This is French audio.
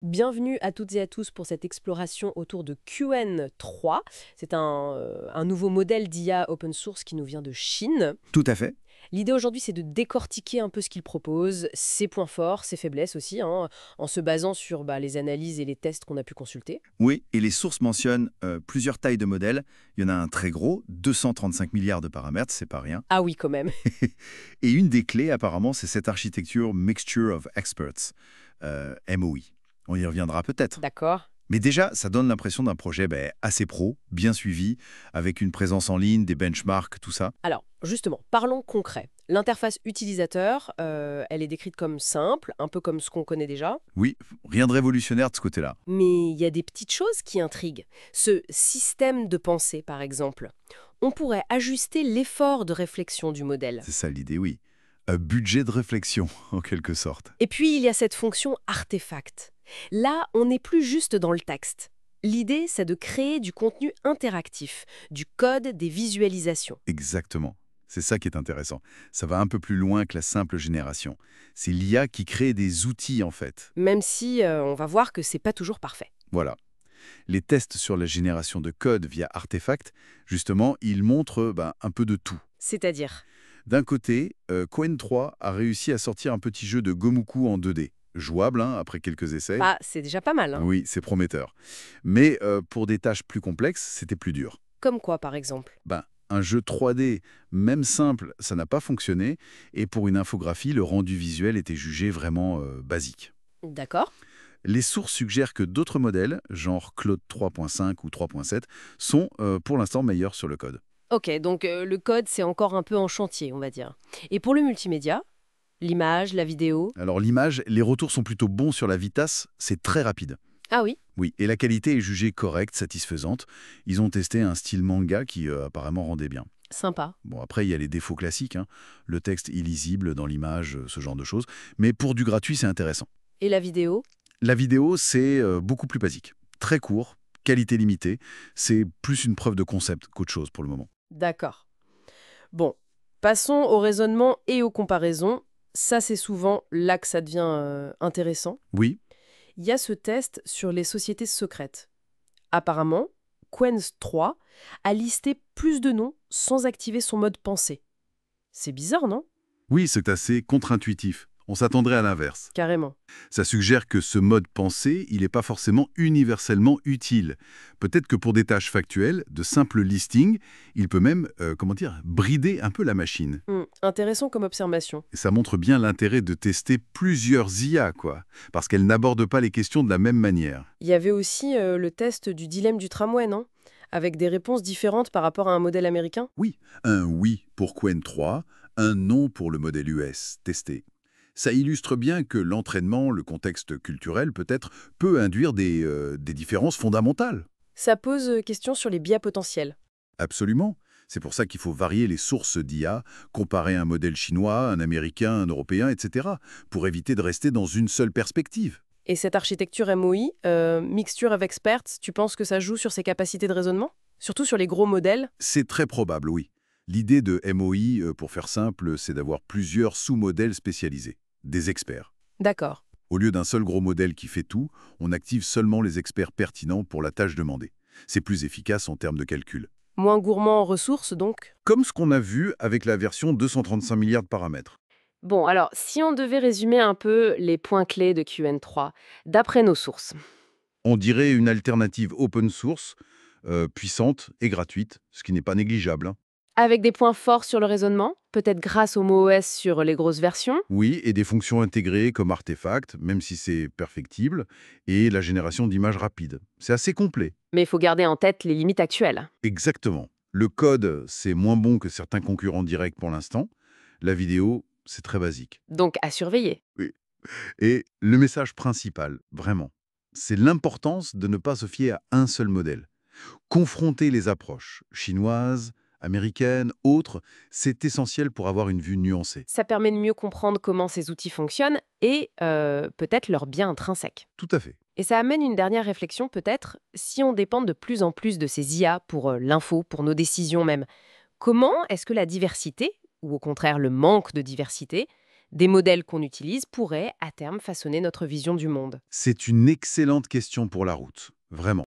Bienvenue à toutes et à tous pour cette exploration autour de QN3. C'est un nouveau modèle d'IA open source qui nous vient de Chine. Tout à fait. L'idée aujourd'hui, c'est de décortiquer un peu ce qu'il propose, ses points forts, ses faiblesses aussi, hein, en se basant sur les analyses et les tests qu'on a pu consulter. Oui, et les sources mentionnent plusieurs tailles de modèles. Il y en a un très gros, 235 milliards de paramètres, c'est pas rien. Ah oui, quand même. Et une des clés, apparemment, c'est cette architecture Mixture of Experts, MOE. On y reviendra peut-être. D'accord. Mais déjà, ça donne l'impression d'un projet assez pro, bien suivi, avec une présence en ligne, des benchmarks, tout ça. Alors, justement, parlons concret. L'interface utilisateur, elle est décrite comme simple, un peu comme ce qu'on connaît déjà. Oui, rien de révolutionnaire de ce côté-là. Mais il y a des petites choses qui intriguent. Ce système de pensée, par exemple. On pourrait ajuster l'effort de réflexion du modèle. C'est ça l'idée, oui. Un budget de réflexion, en quelque sorte. Et puis, il y a cette fonction artefact. Là, on n'est plus juste dans le texte. L'idée, c'est de créer du contenu interactif, du code, des visualisations. Exactement. C'est ça qui est intéressant. Ça va un peu plus loin que la simple génération. C'est l'IA qui crée des outils, en fait. Même si on va voir que c'est pas toujours parfait. Voilà. Les tests sur la génération de code via Artefact, justement, ils montrent un peu de tout. C'est-à-dire. D'un côté, Qwen 3 a réussi à sortir un petit jeu de Gomuku en 2D. Jouable, hein, après quelques essais. C'est déjà pas mal, hein. Oui, c'est prometteur. Mais pour des tâches plus complexes, c'était plus dur. Comme quoi, par exemple? Un jeu 3D, même simple, ça n'a pas fonctionné, et pour une infographie, le rendu visuel était jugé vraiment basique. D'accord. Les sources suggèrent que d'autres modèles, genre Claude 3.5 ou 3.7, sont pour l'instant meilleurs sur le code. Ok, donc le code, c'est encore un peu en chantier, on va dire. Et pour le multimédia, l'image, la vidéo. Alors l'image, les retours sont plutôt bons sur la vitesse, c'est très rapide. Ah oui. Oui, et la qualité est jugée correcte, satisfaisante. Ils ont testé un style manga qui apparemment rendait bien. Sympa. Bon, après, il y a les défauts classiques, hein, le texte illisible dans l'image, ce genre de choses. Mais pour du gratuit, c'est intéressant. Et la vidéo? La vidéo, c'est beaucoup plus basique. Très court, qualité limitée. C'est plus une preuve de concept qu'autre chose pour le moment. D'accord. Bon, passons au raisonnement et aux comparaisons. Ça, c'est souvent là que ça devient intéressant. Oui, Il y a ce test sur les sociétés secrètes. Apparemment, Quens 3 a listé plus de noms sans activer son mode pensée. C'est bizarre, non? oui, c'est assez contre-intuitif. On s'attendrait à l'inverse. Carrément. Ça suggère que ce mode pensée, il n'est pas forcément universellement utile. Peut-être que pour des tâches factuelles, de simples listings, il peut même, brider un peu la machine. Intéressant comme observation. Et ça montre bien l'intérêt de tester plusieurs IA, quoi, parce qu'elles n'abordent pas les questions de la même manière. Il y avait aussi le test du dilemme du tramway, non? Avec des réponses différentes par rapport à un modèle américain? Oui, un oui pour Qwen 3, un non pour le modèle US testé. Ça illustre bien que l'entraînement, le contexte culturel peut-être, peut induire des différences fondamentales. Ça pose question sur les biais potentiels. Absolument. C'est pour ça qu'il faut varier les sources d'IA, comparer un modèle chinois, un américain, un européen, etc., pour éviter de rester dans une seule perspective. Et cette architecture MOI, Mixture of Experts, tu penses que ça joue sur ses capacités de raisonnement? Surtout sur les gros modèles? C'est très probable, oui. L'idée de MOI, pour faire simple, c'est d'avoir plusieurs sous-modèles spécialisés, des experts. D'accord. Au lieu d'un seul gros modèle qui fait tout, on active seulement les experts pertinents pour la tâche demandée. C'est plus efficace en termes de calcul. Moins gourmand en ressources, donc? Comme ce qu'on a vu avec la version 235 milliards de paramètres. Bon, alors, si on devait résumer un peu les points clés de QN3, d'après nos sources. On dirait une alternative open source, puissante et gratuite, ce qui n'est pas négligeable, hein. Avec des points forts sur le raisonnement, peut-être grâce au MoOS sur les grosses versions. Oui, et des fonctions intégrées comme artefact, même si c'est perfectible, et la génération d'images rapides. C'est assez complet. Mais il faut garder en tête les limites actuelles. Exactement. Le code, c'est moins bon que certains concurrents directs pour l'instant. La vidéo, c'est très basique. Donc à surveiller. Oui. Et le message principal, vraiment, c'est l'importance de ne pas se fier à un seul modèle. Confronter les approches chinoises, américaines, autres, c'est essentiel pour avoir une vue nuancée. Ça permet de mieux comprendre comment ces outils fonctionnent et peut-être leur bien intrinsèque. Tout à fait. Et ça amène une dernière réflexion peut-être, si on dépend de plus en plus de ces IA pour l'info, pour nos décisions même. Comment est-ce que la diversité, ou au contraire le manque de diversité, Des modèles qu'on utilise pourraient, à terme, façonner notre vision du monde. C'est une excellente question pour la route, vraiment.